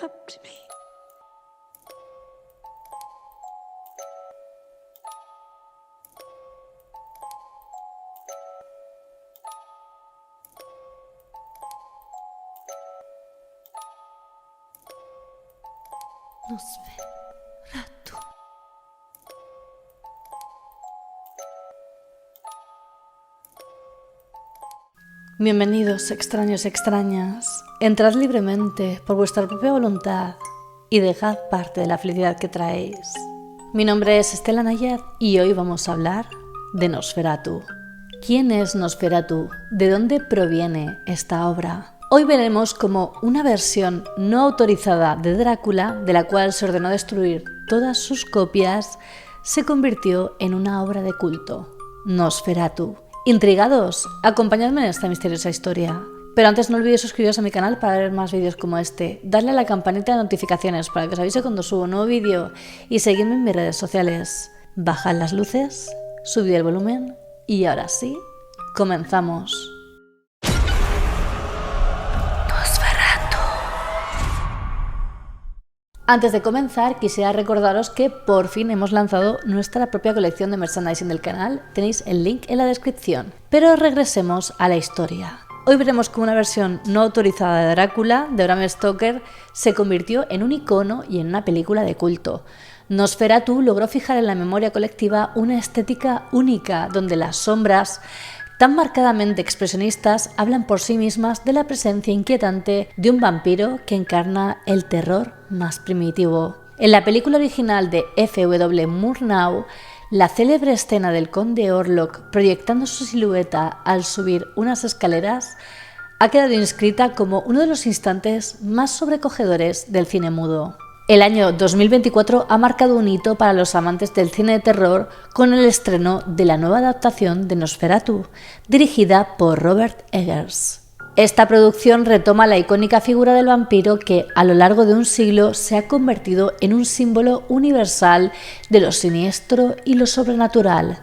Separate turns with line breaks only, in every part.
come to me. Nosferatu. Bienvenidos, extraños y extrañas. Entrad libremente por vuestra propia voluntad y dejad parte de la felicidad que traéis. Mi nombre es Estela Nayad y hoy vamos a hablar de Nosferatu. ¿Quién es Nosferatu? ¿De dónde proviene esta obra? Hoy veremos cómo una versión no autorizada de Drácula, de la cual se ordenó destruir todas sus copias, se convirtió en una obra de culto, Nosferatu. ¿Intrigados? Acompañadme en esta misteriosa historia. Pero antes no olvidéis suscribiros a mi canal para ver más vídeos como este, darle a la campanita de notificaciones para que os avise cuando subo un nuevo vídeo y seguidme en mis redes sociales. Bajad las luces, subid el volumen y ahora sí, comenzamos. Antes de comenzar, quisiera recordaros que por fin hemos lanzado nuestra propia colección de merchandising del canal. Tenéis el link en la descripción. Pero regresemos a la historia. Hoy veremos cómo una versión no autorizada de Drácula, de Bram Stoker, se convirtió en un icono y en una película de culto. Nosferatu logró fijar en la memoria colectiva una estética única, donde las sombras, tan marcadamente expresionistas, hablan por sí mismas de la presencia inquietante de un vampiro que encarna el terror más primitivo. En la película original de F.W. Murnau, la célebre escena del conde Orlok proyectando su silueta al subir unas escaleras ha quedado inscrita como uno de los instantes más sobrecogedores del cine mudo. El año 2024 ha marcado un hito para los amantes del cine de terror con el estreno de la nueva adaptación de Nosferatu, dirigida por Robert Eggers. Esta producción retoma la icónica figura del vampiro que a lo largo de un siglo se ha convertido en un símbolo universal de lo siniestro y lo sobrenatural.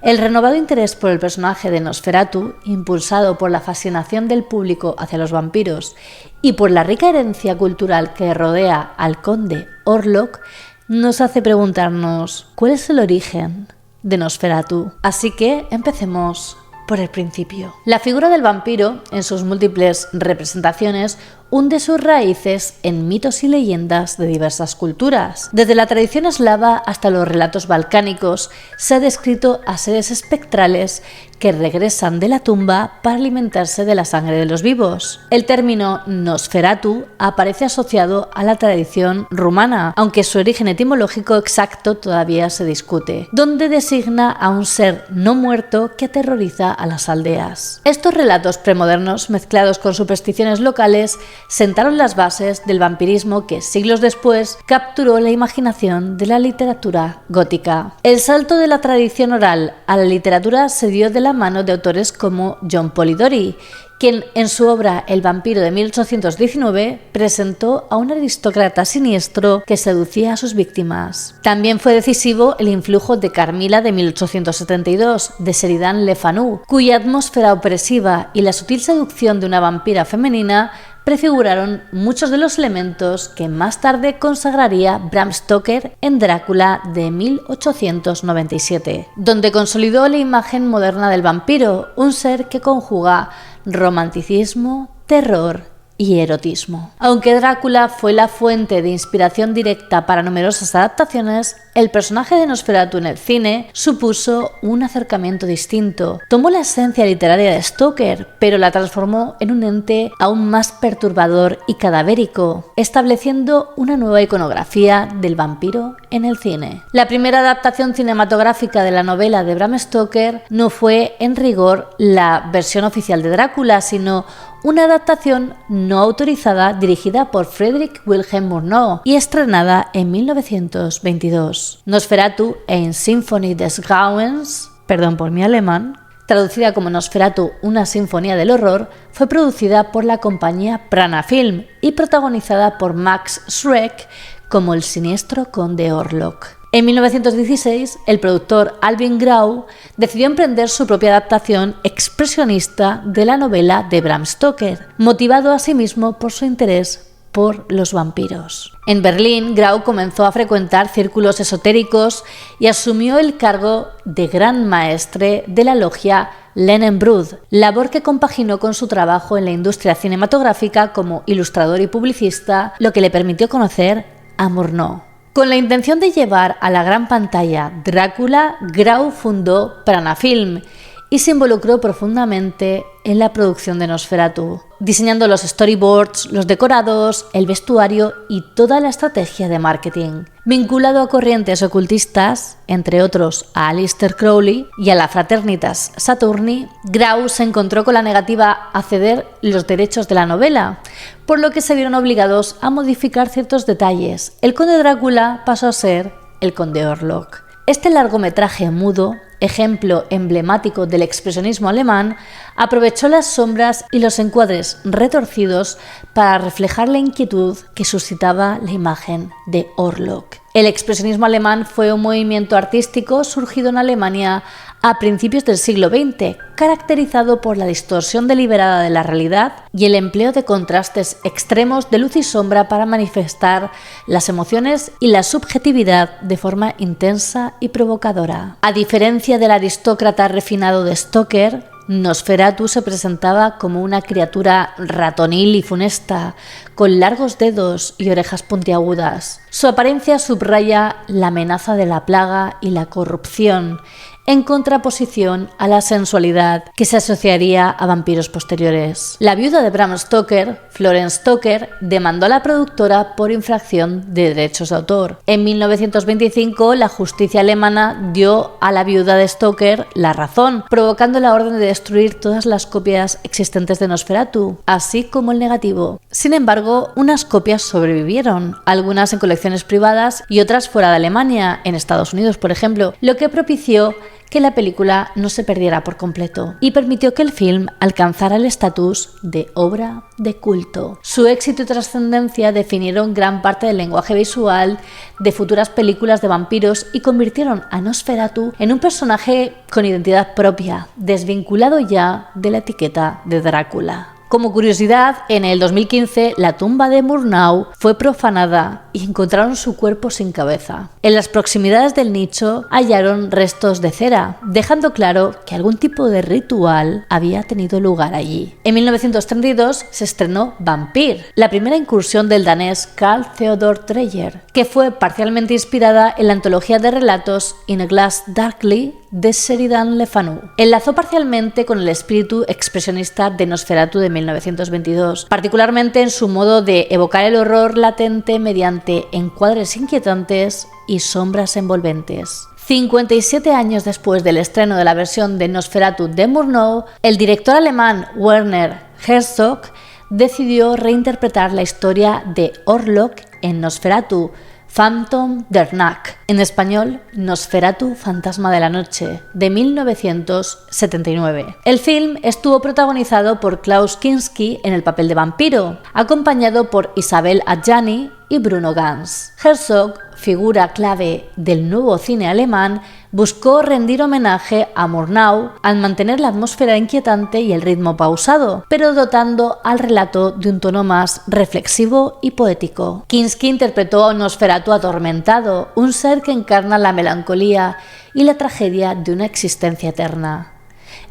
El renovado interés por el personaje de Nosferatu, impulsado por la fascinación del público hacia los vampiros y por la rica herencia cultural que rodea al conde Orlok, nos hace preguntarnos ¿cuál es el origen de Nosferatu? Así que empecemos por el principio. La figura del vampiro, en sus múltiples representaciones, hunde sus raíces en mitos y leyendas de diversas culturas. Desde la tradición eslava hasta los relatos balcánicos, se ha descrito a seres espectrales que regresan de la tumba para alimentarse de la sangre de los vivos. El término Nosferatu aparece asociado a la tradición rumana, aunque su origen etimológico exacto todavía se discute, donde designa a un ser no muerto que aterroriza a las aldeas. Estos relatos premodernos, mezclados con supersticiones locales, sentaron las bases del vampirismo que siglos después capturó la imaginación de la literatura gótica. El salto de la tradición oral a la literatura se dio de la mano de autores como John Polidori, quien en su obra El vampiro de 1819 presentó a un aristócrata siniestro que seducía a sus víctimas. También fue decisivo el influjo de Carmila de 1872 de Sheridan Le Fanu, cuya atmósfera opresiva y la sutil seducción de una vampira femenina prefiguraron muchos de los elementos que más tarde consagraría Bram Stoker en Drácula de 1897, donde consolidó la imagen moderna del vampiro, un ser que conjuga romanticismo, terror y erotismo. Aunque Drácula fue la fuente de inspiración directa para numerosas adaptaciones, el personaje de Nosferatu en el cine supuso un acercamiento distinto. Tomó la esencia literaria de Stoker, pero la transformó en un ente aún más perturbador y cadavérico, estableciendo una nueva iconografía del vampiro en el cine. La primera adaptación cinematográfica de la novela de Bram Stoker no fue, en rigor, la versión oficial de Drácula, sino una adaptación no autorizada dirigida por Friedrich Wilhelm Murnau y estrenada en 1922. Nosferatu en Symphonie des Grauens, perdón por mi alemán, traducida como Nosferatu, una sinfonía del horror, fue producida por la compañía Prana Film y protagonizada por Max Schreck como el siniestro conde Orlok. En 1916, el productor Alvin Grau decidió emprender su propia adaptación expresionista de la novela de Bram Stoker, motivado asimismo por su interés por los vampiros. En Berlín, Grau comenzó a frecuentar círculos esotéricos y asumió el cargo de Gran Maestre de la logia Lehnen-Brüd, labor que compaginó con su trabajo en la industria cinematográfica como ilustrador y publicista, lo que le permitió conocer a Murnau. Con la intención de llevar a la gran pantalla Drácula, Grau fundó Prana-Film y se involucró profundamente en la producción de Nosferatu, diseñando los storyboards, los decorados, el vestuario y toda la estrategia de marketing. Vinculado a corrientes ocultistas, entre otros a Aleister Crowley y a la Fraternitas Saturni, Grau se encontró con la negativa a ceder los derechos de la novela, por lo que se vieron obligados a modificar ciertos detalles. El conde Drácula pasó a ser el conde Orlok. Este largometraje mudo, ejemplo emblemático del expresionismo alemán, aprovechó las sombras y los encuadres retorcidos para reflejar la inquietud que suscitaba la imagen de Orlok. El expresionismo alemán fue un movimiento artístico surgido en Alemania a principios del siglo XX, caracterizado por la distorsión deliberada de la realidad y el empleo de contrastes extremos de luz y sombra para manifestar las emociones y la subjetividad de forma intensa y provocadora. A diferencia del aristócrata refinado de Stoker, Nosferatu se presentaba como una criatura ratonil y funesta, con largos dedos y orejas puntiagudas. Su apariencia subraya la amenaza de la plaga y la corrupción, en contraposición a la sensualidad que se asociaría a vampiros posteriores. La viuda de Bram Stoker, Florence Stoker, demandó a la productora por infracción de derechos de autor. En 1925, la justicia alemana dio a la viuda de Stoker la razón, provocando la orden de destruir todas las copias existentes de Nosferatu, así como el negativo. Sin embargo, unas copias sobrevivieron, algunas en colecciones privadas y otras fuera de Alemania, en Estados Unidos, por ejemplo, lo que propició que la película no se perdiera por completo y permitió que el film alcanzara el estatus de obra de culto. Su éxito y trascendencia definieron gran parte del lenguaje visual de futuras películas de vampiros y convirtieron a Nosferatu en un personaje con identidad propia, desvinculado ya de la etiqueta de Drácula. Como curiosidad, en el 2015 la tumba de Murnau fue profanada y encontraron su cuerpo sin cabeza. En las proximidades del nicho hallaron restos de cera, dejando claro que algún tipo de ritual había tenido lugar allí. En 1932 se estrenó Vampir, la primera incursión del danés Carl Theodor Dreyer, que fue parcialmente inspirada en la antología de relatos In a Glass Darkly de Sheridan Le Fanu. Enlazó parcialmente con el espíritu expresionista de Nosferatu de 1922, particularmente en su modo de evocar el horror latente mediante encuadres inquietantes y sombras envolventes. 57 años después del estreno de la versión de Nosferatu de Murnau, el director alemán Werner Herzog decidió reinterpretar la historia de Orlok en Nosferatu, Phantom der Nacht, en español Nosferatu, Fantasma de la Noche, de 1979. El film estuvo protagonizado por Klaus Kinski en el papel de vampiro, acompañado por Isabel Adjani y Bruno Ganz. Herzog, figura clave del nuevo cine alemán, buscó rendir homenaje a Murnau al mantener la atmósfera inquietante y el ritmo pausado, pero dotando al relato de un tono más reflexivo y poético. Kinski interpretó a un Nosferatu atormentado, un ser que encarna la melancolía y la tragedia de una existencia eterna.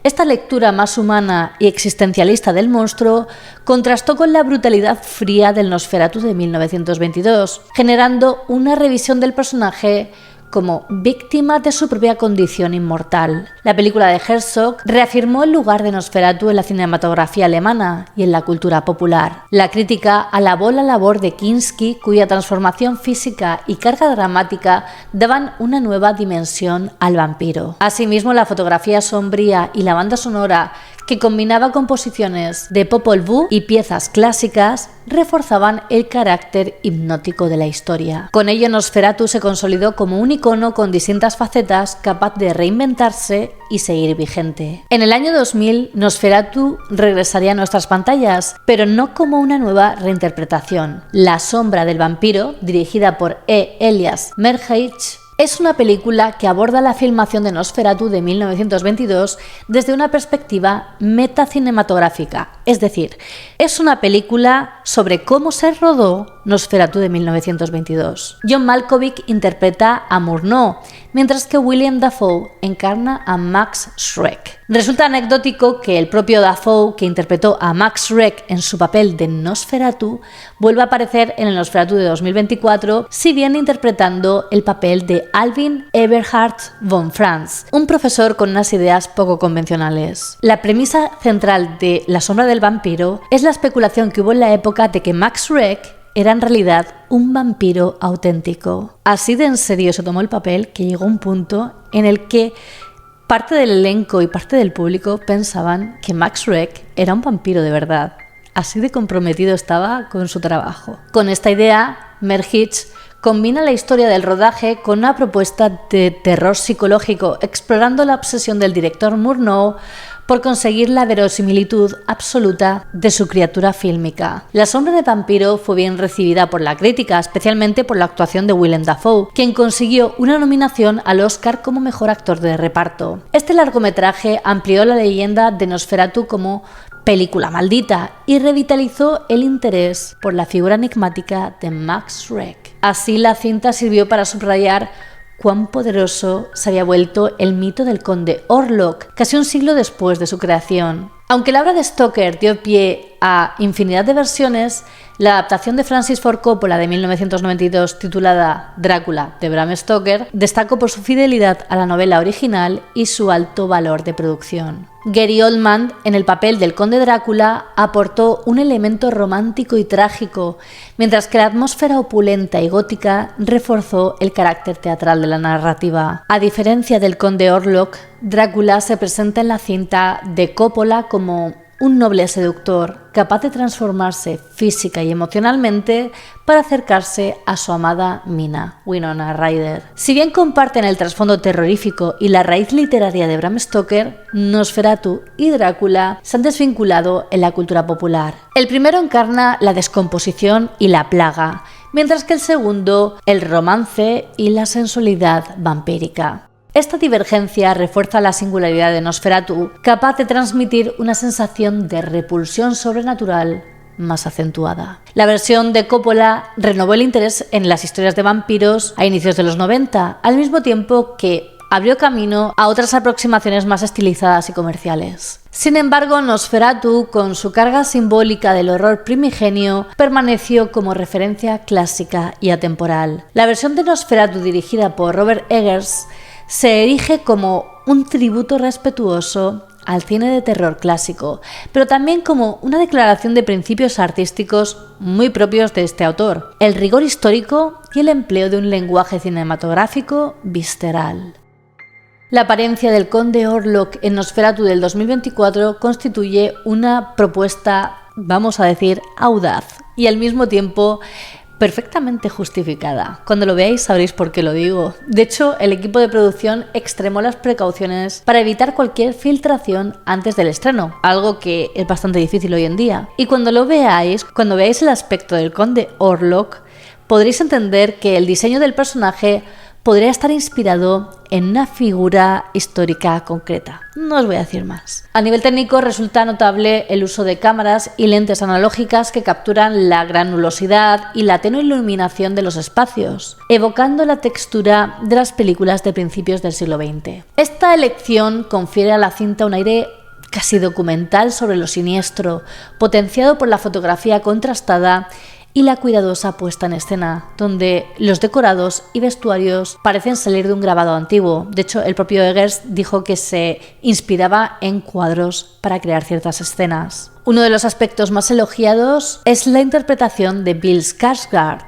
Esta lectura más humana y existencialista del monstruo contrastó con la brutalidad fría del Nosferatu de 1922, generando una revisión del personaje como víctima de su propia condición inmortal. La película de Herzog reafirmó el lugar de Nosferatu en la cinematografía alemana y en la cultura popular. La crítica alabó la labor de Kinski, cuya transformación física y carga dramática daban una nueva dimensión al vampiro. Asimismo, la fotografía sombría y la banda sonora, que combinaba composiciones de Popol Vuh y piezas clásicas, reforzaban el carácter hipnótico de la historia. Con ello, Nosferatu se consolidó como un icono con distintas facetas, capaz de reinventarse y seguir vigente. En el año 2000, Nosferatu regresaría a nuestras pantallas, pero no como una nueva reinterpretación. La sombra del vampiro, dirigida por E. Elias Merheich, es una película que aborda la filmación de Nosferatu de 1922 desde una perspectiva metacinematográfica, Es decir, es una película sobre cómo se rodó Nosferatu de 1922. John Malkovich interpreta a Murnau, mientras que William Dafoe encarna a Max Schreck. Resulta anecdótico que el propio Dafoe, que interpretó a Max Schreck en su papel de Nosferatu, vuelva a aparecer en el Nosferatu de 2024, si bien interpretando el papel de Alvin Eberhard von Franz, un profesor con unas ideas poco convencionales. La premisa central de La sombra del vampiro es la especulación que hubo en la época de que Max Schreck era en realidad un vampiro auténtico. Así de en serio se tomó el papel que llegó un punto en el que parte del elenco y parte del público pensaban que Max Schreck era un vampiro de verdad. Así de comprometido estaba con su trabajo. Con esta idea, Mer Hitch combina la historia del rodaje con una propuesta de terror psicológico, explorando la obsesión del director Murnau por conseguir la verosimilitud absoluta de su criatura fílmica. La sombra de vampiro fue bien recibida por la crítica, especialmente por la actuación de Willem Dafoe, quien consiguió una nominación al Oscar como mejor actor de reparto. Este largometraje amplió la leyenda de Nosferatu como película maldita y revitalizó el interés por la figura enigmática de Max Schreck. Así, la cinta sirvió para subrayar cuán poderoso se había vuelto el mito del conde Orlok, casi un siglo después de su creación. Aunque la obra de Stoker dio pie a infinidad de versiones, la adaptación de Francis Ford Coppola de 1992 titulada Drácula de Bram Stoker destacó por su fidelidad a la novela original y su alto valor de producción. Gary Oldman, en el papel del conde Drácula, aportó un elemento romántico y trágico, mientras que la atmósfera opulenta y gótica reforzó el carácter teatral de la narrativa. A diferencia del conde Orlok, Drácula se presenta en la cinta de Coppola como un noble seductor capaz de transformarse física y emocionalmente para acercarse a su amada Mina, Winona Ryder. Si bien comparten el trasfondo terrorífico y la raíz literaria de Bram Stoker, Nosferatu y Drácula se han desvinculado en la cultura popular. El primero encarna la descomposición y la plaga, mientras que el segundo el romance y la sensualidad vampírica. Esta divergencia refuerza la singularidad de Nosferatu, capaz de transmitir una sensación de repulsión sobrenatural más acentuada. La versión de Coppola renovó el interés en las historias de vampiros a inicios de los 90, al mismo tiempo que abrió camino a otras aproximaciones más estilizadas y comerciales. Sin embargo, Nosferatu, con su carga simbólica del horror primigenio, permaneció como referencia clásica y atemporal. La versión de Nosferatu dirigida por Robert Eggers se erige como un tributo respetuoso al cine de terror clásico, pero también como una declaración de principios artísticos muy propios de este autor, el rigor histórico y el empleo de un lenguaje cinematográfico visceral. La apariencia del conde Orlok en Nosferatu del 2024 constituye una propuesta, vamos a decir, audaz y al mismo tiempo perfectamente justificada. Cuando lo veáis sabréis por qué lo digo. De hecho, el equipo de producción extremó las precauciones para evitar cualquier filtración antes del estreno, algo que es bastante difícil hoy en día. Y cuando veáis el aspecto del conde Orlok, podréis entender que el diseño del personaje podría estar inspirado en una figura histórica concreta. No os voy a decir más. A nivel técnico resulta notable el uso de cámaras y lentes analógicas que capturan la granulosidad y la tenue iluminación de los espacios, evocando la textura de las películas de principios del siglo XX. Esta elección confiere a la cinta un aire casi documental sobre lo siniestro, potenciado por la fotografía contrastada y la cuidadosa puesta en escena, donde los decorados y vestuarios parecen salir de un grabado antiguo. De hecho, el propio Eggers dijo que se inspiraba en cuadros para crear ciertas escenas. Uno de los aspectos más elogiados es la interpretación de Bill Skarsgård.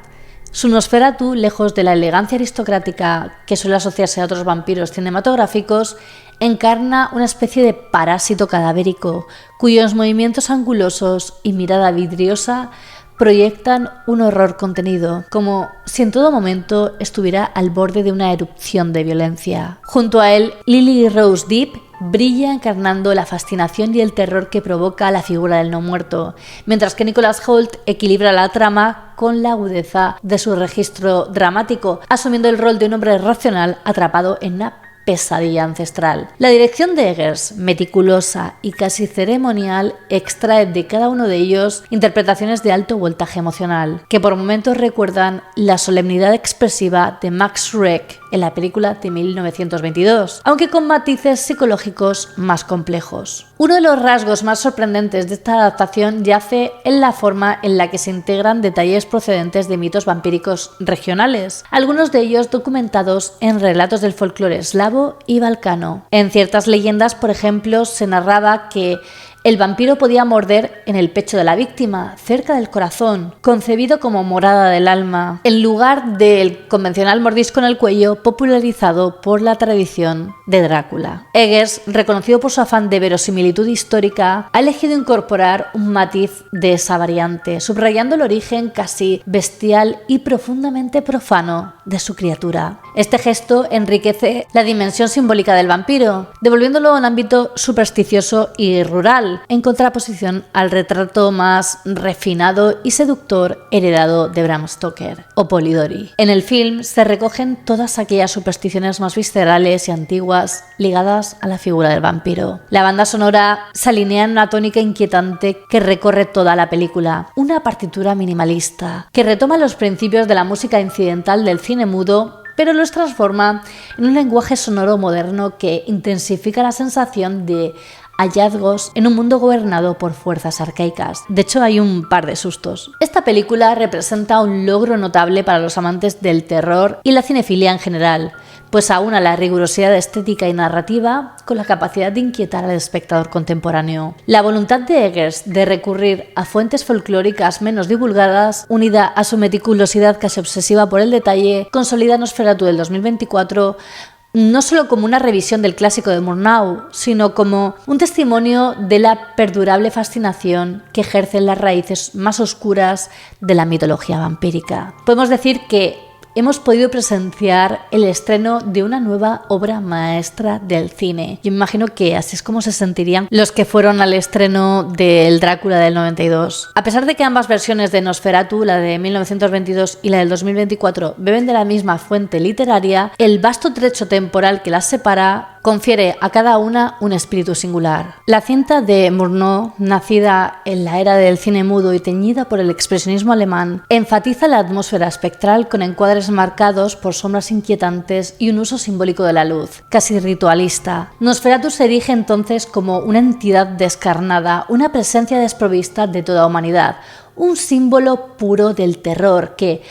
Su Nosferatu, lejos de la elegancia aristocrática que suele asociarse a otros vampiros cinematográficos, encarna una especie de parásito cadavérico, cuyos movimientos angulosos y mirada vidriosa proyectan un horror contenido, como si en todo momento estuviera al borde de una erupción de violencia. Junto a él, Lily Rose Depp brilla encarnando la fascinación y el terror que provoca la figura del no muerto, mientras que Nicholas Hoult equilibra la trama con la agudeza de su registro dramático, asumiendo el rol de un hombre racional atrapado en una pesadilla ancestral. La dirección de Eggers, meticulosa y casi ceremonial, extrae de cada uno de ellos interpretaciones de alto voltaje emocional, que por momentos recuerdan la solemnidad expresiva de Max Schreck en la película de 1922, aunque con matices psicológicos más complejos. Uno de los rasgos más sorprendentes de esta adaptación yace en la forma en la que se integran detalles procedentes de mitos vampíricos regionales, algunos de ellos documentados en relatos del folclore eslavo y balcano. En ciertas leyendas, por ejemplo, se narraba que el vampiro podía morder en el pecho de la víctima, cerca del corazón, concebido como morada del alma, en lugar del convencional mordisco en el cuello popularizado por la tradición de Drácula. Eggers, reconocido por su afán de verosimilitud histórica, ha elegido incorporar un matiz de esa variante, subrayando el origen casi bestial y profundamente profano de su criatura. Este gesto enriquece la dimensión simbólica del vampiro, devolviéndolo a un ámbito supersticioso y rural, en contraposición al retrato más refinado y seductor heredado de Bram Stoker o Polidori. En el film se recogen todas aquellas supersticiones más viscerales y antiguas ligadas a la figura del vampiro. La banda sonora se alinea en una tónica inquietante que recorre toda la película, una partitura minimalista que retoma los principios de la música incidental del cine mudo, pero los transforma en un lenguaje sonoro moderno que intensifica la sensación de hallazgos en un mundo gobernado por fuerzas arcaicas. De hecho, hay un par de sustos. Esta película representa un logro notable para los amantes del terror y la cinefilia en general, pues aúna la rigurosidad estética y narrativa con la capacidad de inquietar al espectador contemporáneo. La voluntad de Eggers de recurrir a fuentes folclóricas menos divulgadas, unida a su meticulosidad casi obsesiva por el detalle, consolida Nosferatu del 2024 no solo como una revisión del clásico de Murnau, sino como un testimonio de la perdurable fascinación que ejercen las raíces más oscuras de la mitología vampírica. Podemos decir que hemos podido presenciar el estreno de una nueva obra maestra del cine. Yo me imagino que así es como se sentirían los que fueron al estreno del Drácula del 92. A pesar de que ambas versiones de Nosferatu, la de 1922 y la del 2024, beben de la misma fuente literaria, el vasto trecho temporal que las separa confiere a cada una un espíritu singular. La cinta de Murnau, nacida en la era del cine mudo y teñida por el expresionismo alemán, enfatiza la atmósfera espectral con encuadres marcados por sombras inquietantes y un uso simbólico de la luz, casi ritualista. Nosferatu se erige entonces como una entidad descarnada, una presencia desprovista de toda humanidad, un símbolo puro del terror que,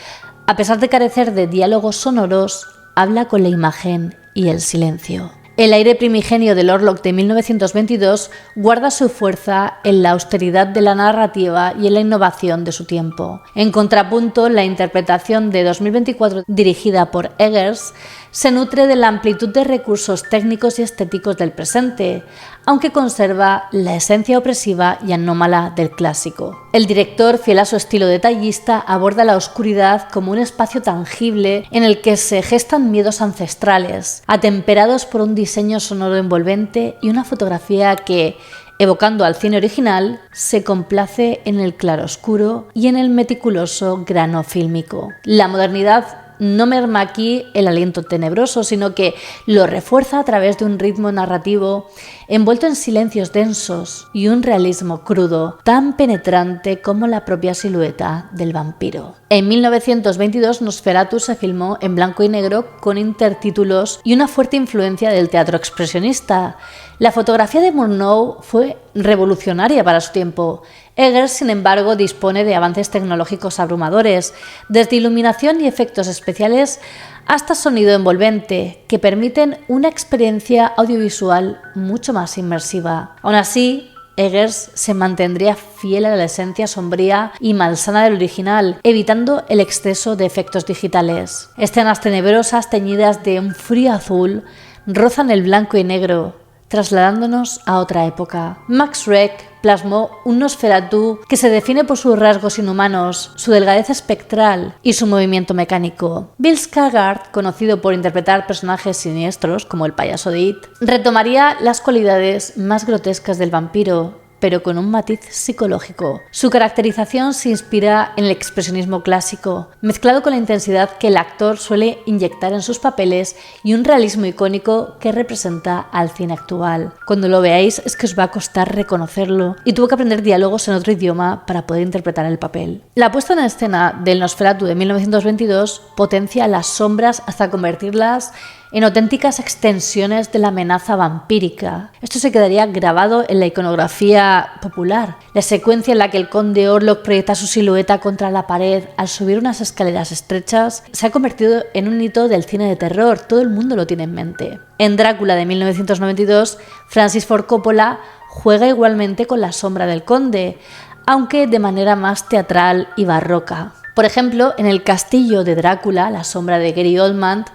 a pesar de carecer de diálogos sonoros, habla con la imagen y el silencio. El aire primigenio del Orlok de 1922 guarda su fuerza en la austeridad de la narrativa y en la innovación de su tiempo. En contrapunto, la interpretación de 2024 dirigida por Eggers se nutre de la amplitud de recursos técnicos y estéticos del presente, aunque conserva la esencia opresiva y anómala del clásico. El director, fiel a su estilo detallista, aborda la oscuridad como un espacio tangible en el que se gestan miedos ancestrales, atemperados por un diseño sonoro envolvente y una fotografía que, evocando al cine original, se complace en el claroscuro y en el meticuloso grano fílmico. La modernidad no merma aquí el aliento tenebroso, sino que lo refuerza a través de un ritmo narrativo envuelto en silencios densos y un realismo crudo, tan penetrante como la propia silueta del vampiro. En 1922, Nosferatu se filmó en blanco y negro con intertítulos y una fuerte influencia del teatro expresionista. La fotografía de Murnau fue revolucionaria para su tiempo. Eggers, sin embargo, dispone de avances tecnológicos abrumadores, desde iluminación y efectos especiales hasta sonido envolvente, que permiten una experiencia audiovisual mucho más inmersiva. Aún así, Eggers se mantendría fiel a la esencia sombría y malsana del original, evitando el exceso de efectos digitales. Escenas tenebrosas teñidas de un frío azul rozan el blanco y negro, trasladándonos a otra época. Max Schreck plasmó un Nosferatu que se define por sus rasgos inhumanos, su delgadez espectral y su movimiento mecánico. Bill Skarsgård, conocido por interpretar personajes siniestros como el payaso de It, retomaría las cualidades más grotescas del vampiro pero con un matiz psicológico. Su caracterización se inspira en el expresionismo clásico, mezclado con la intensidad que el actor suele inyectar en sus papeles y un realismo icónico que representa al cine actual. Cuando lo veáis es que os va a costar reconocerlo y tuvo que aprender diálogos en otro idioma para poder interpretar el papel. La puesta en escena del Nosferatu de 1922 potencia las sombras hasta convertirlas en auténticas extensiones de la amenaza vampírica. Esto se quedaría grabado en la iconografía popular. La secuencia en la que el conde Orlok proyecta su silueta contra la pared al subir unas escaleras estrechas se ha convertido en un hito del cine de terror. Todo el mundo lo tiene en mente. En Drácula de 1992, Francis Ford Coppola juega igualmente con la sombra del conde, aunque de manera más teatral y barroca. Por ejemplo, en el castillo de Drácula, la sombra de Gary Oldman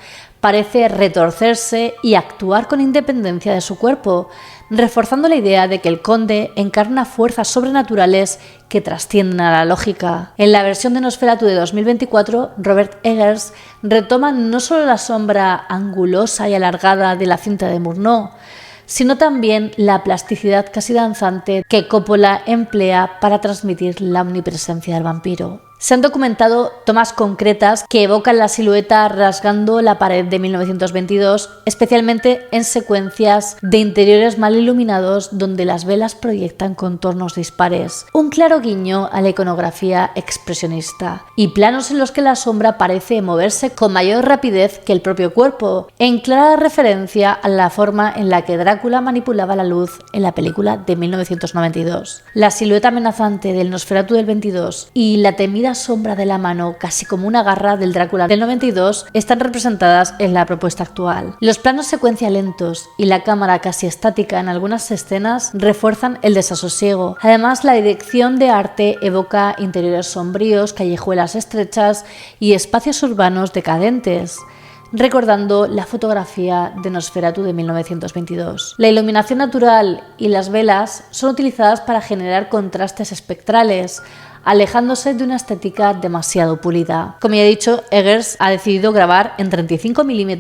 parece retorcerse y actuar con independencia de su cuerpo, reforzando la idea de que el conde encarna fuerzas sobrenaturales que trascienden a la lógica. En la versión de Nosferatu de 2024, Robert Eggers retoma no solo la sombra angulosa y alargada de la cinta de Murnau, sino también la plasticidad casi danzante que Coppola emplea para transmitir la omnipresencia del vampiro. Se han documentado tomas concretas que evocan la silueta rasgando la pared de 1922, especialmente en secuencias de interiores mal iluminados donde las velas proyectan contornos dispares. Un claro guiño a la iconografía expresionista y planos en los que la sombra parece moverse con mayor rapidez que el propio cuerpo, en clara referencia a la forma en la que Drácula manipulaba la luz en la película de 1992. La silueta amenazante del Nosferatu del 22 y la temida sombra de la mano, casi como una garra del Drácula del 92, están representadas en la propuesta actual. Los planos secuencia lentos y la cámara casi estática en algunas escenas refuerzan el desasosiego. Además, la dirección de arte evoca interiores sombríos, callejuelas estrechas y espacios urbanos decadentes, recordando la fotografía de Nosferatu de 1922. La iluminación natural y las velas son utilizadas para generar contrastes espectrales, alejándose de una estética demasiado pulida. Como ya he dicho, Eggers ha decidido grabar en 35 mm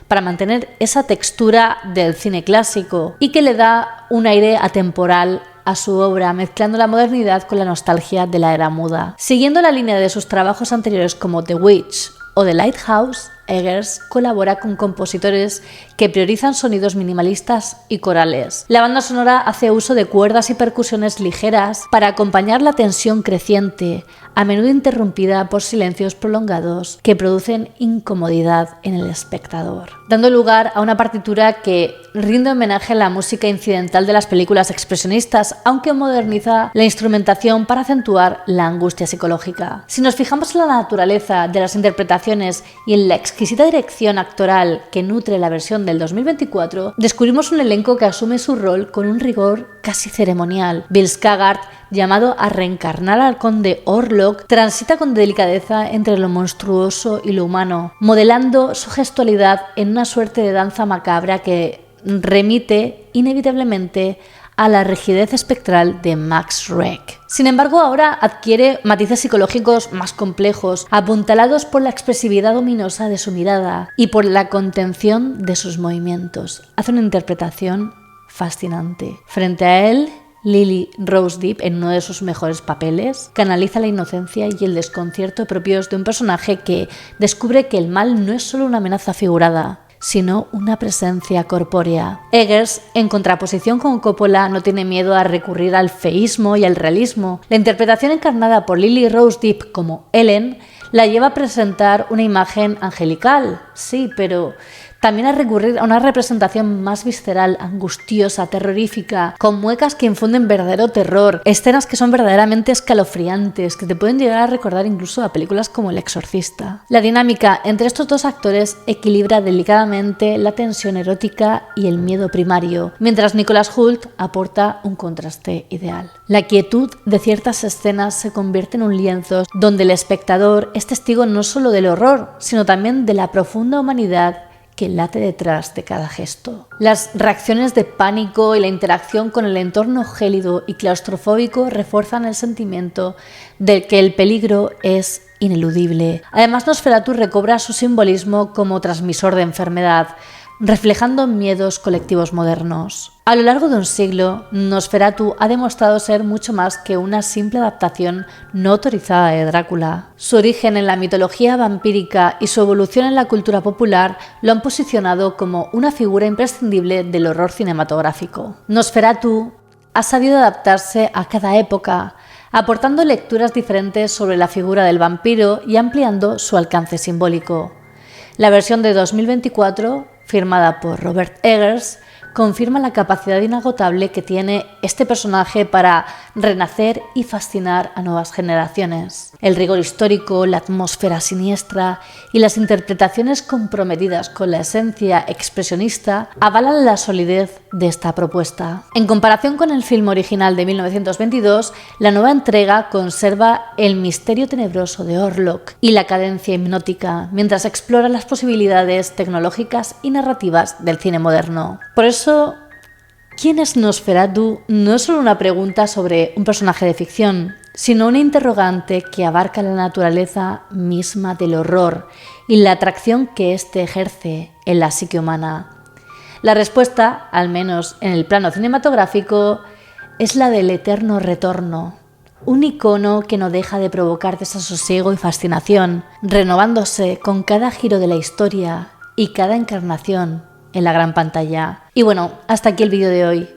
para mantener esa textura del cine clásico y que le da un aire atemporal a su obra, mezclando la modernidad con la nostalgia de la era muda. Siguiendo la línea de sus trabajos anteriores como The Witch o The Lighthouse, Eggers colabora con compositores que priorizan sonidos minimalistas y corales. La banda sonora hace uso de cuerdas y percusiones ligeras para acompañar la tensión creciente, a menudo interrumpida por silencios prolongados que producen incomodidad en el espectador, dando lugar a una partitura que rinde homenaje a la música incidental de las películas expresionistas, aunque moderniza la instrumentación para acentuar la angustia psicológica. Si nos fijamos en la naturaleza de las interpretaciones y en la exquisita dirección actoral que nutre la versión del 2024, descubrimos un elenco que asume su rol con un rigor casi ceremonial. Bill Skarsgård, llamado a reencarnar al conde Orlok, transita con delicadeza entre lo monstruoso y lo humano, modelando su gestualidad en una suerte de danza macabra que remite inevitablemente a la rigidez espectral de Max Schreck. Sin embargo, ahora adquiere matices psicológicos más complejos, apuntalados por la expresividad ominosa de su mirada y por la contención de sus movimientos. Hace una interpretación fascinante. Frente a él, Lily Rose Depp, en uno de sus mejores papeles, canaliza la inocencia y el desconcierto propios de un personaje que descubre que el mal no es solo una amenaza figurada, sino una presencia corpórea. Eggers, en contraposición con Coppola, no tiene miedo a recurrir al feísmo y al realismo. La interpretación encarnada por Lily Rose Depp como Ellen la lleva a presentar una imagen angelical, sí, pero también a recurrir a una representación más visceral, angustiosa, terrorífica, con muecas que infunden verdadero terror, escenas que son verdaderamente escalofriantes, que te pueden llegar a recordar incluso a películas como El Exorcista. La dinámica entre estos dos actores equilibra delicadamente la tensión erótica y el miedo primario, mientras Nicholas Hoult aporta un contraste ideal. La quietud de ciertas escenas se convierte en un lienzo donde el espectador es testigo no solo del horror, sino también de la profunda humanidad que late detrás de cada gesto. Las reacciones de pánico y la interacción con el entorno gélido y claustrofóbico refuerzan el sentimiento de que el peligro es ineludible. Además, Nosferatu recobra su simbolismo como transmisor de enfermedad, reflejando miedos colectivos modernos. A lo largo de un siglo, Nosferatu ha demostrado ser mucho más que una simple adaptación no autorizada de Drácula. Su origen en la mitología vampírica y su evolución en la cultura popular lo han posicionado como una figura imprescindible del horror cinematográfico. Nosferatu ha sabido adaptarse a cada época, aportando lecturas diferentes sobre la figura del vampiro y ampliando su alcance simbólico. La versión de 2024, firmada por Robert Eggers, confirma la capacidad inagotable que tiene este personaje para renacer y fascinar a nuevas generaciones. El rigor histórico, la atmósfera siniestra y las interpretaciones comprometidas con la esencia expresionista avalan la solidez de esta propuesta. En comparación con el film original de 1922, la nueva entrega conserva el misterio tenebroso de Orlok y la cadencia hipnótica, mientras explora las posibilidades tecnológicas y narrativas del cine moderno. Por eso, ¿quién es Nosferatu? No es solo una pregunta sobre un personaje de ficción, sino una interrogante que abarca la naturaleza misma del horror y la atracción que éste ejerce en la psique humana. La respuesta, al menos en el plano cinematográfico, es la del eterno retorno, un icono que no deja de provocar desasosiego y fascinación, renovándose con cada giro de la historia y cada encarnación en la gran pantalla. Y bueno, hasta aquí el vídeo de hoy.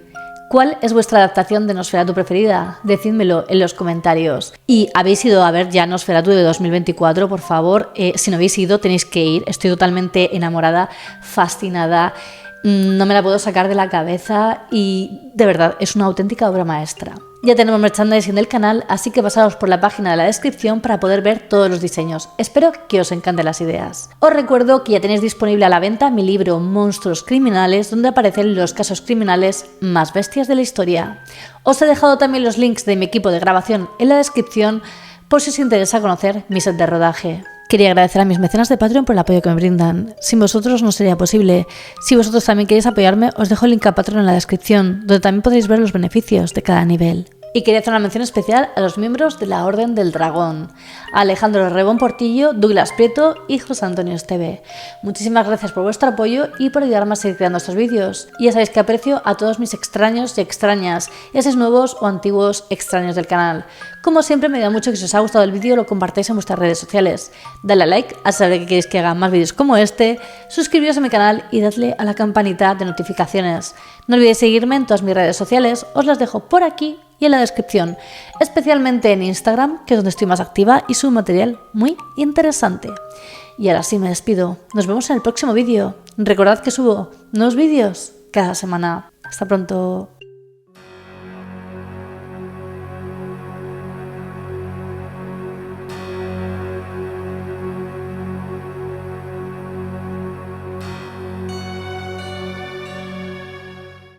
¿Cuál es vuestra adaptación de Nosferatu preferida? Decídmelo en los comentarios. Y habéis ido a ver ya Nosferatu de 2024, por favor. Si no habéis ido, tenéis que ir. Estoy totalmente enamorada, fascinada. No me la puedo sacar de la cabeza y de verdad es una auténtica obra maestra. Ya tenemos merchandising del canal, así que pasaos por la página de la descripción para poder ver todos los diseños. Espero que os encanten las ideas. Os recuerdo que ya tenéis disponible a la venta mi libro Monstruos Criminales, donde aparecen los casos criminales más bestias de la historia. Os he dejado también los links de mi equipo de grabación en la descripción por si os interesa conocer mi set de rodaje. Quería agradecer a mis mecenas de Patreon por el apoyo que me brindan. Sin vosotros no sería posible. Si vosotros también queréis apoyarme, os dejo el link a Patreon en la descripción, donde también podéis ver los beneficios de cada nivel. Y quería hacer una mención especial a los miembros de la Orden del Dragón: a Alejandro Rebón Portillo, Douglas Prieto y José Antonio Esteve. Muchísimas gracias por vuestro apoyo y por ayudarme a seguir creando estos vídeos. Y ya sabéis que aprecio a todos mis extraños y extrañas, ya seáis nuevos o antiguos extraños del canal. Como siempre, me da mucho que si os ha gustado el vídeo lo compartáis en vuestras redes sociales. Dadle a like a saber que queréis que haga más vídeos como este, suscribiros a mi canal y dadle a la campanita de notificaciones. No olvidéis seguirme en todas mis redes sociales, os las dejo por aquí y en la descripción, especialmente en Instagram, que es donde estoy más activa y subo material muy interesante. Y ahora sí me despido, nos vemos en el próximo vídeo. Recordad que subo nuevos vídeos cada semana. Hasta pronto.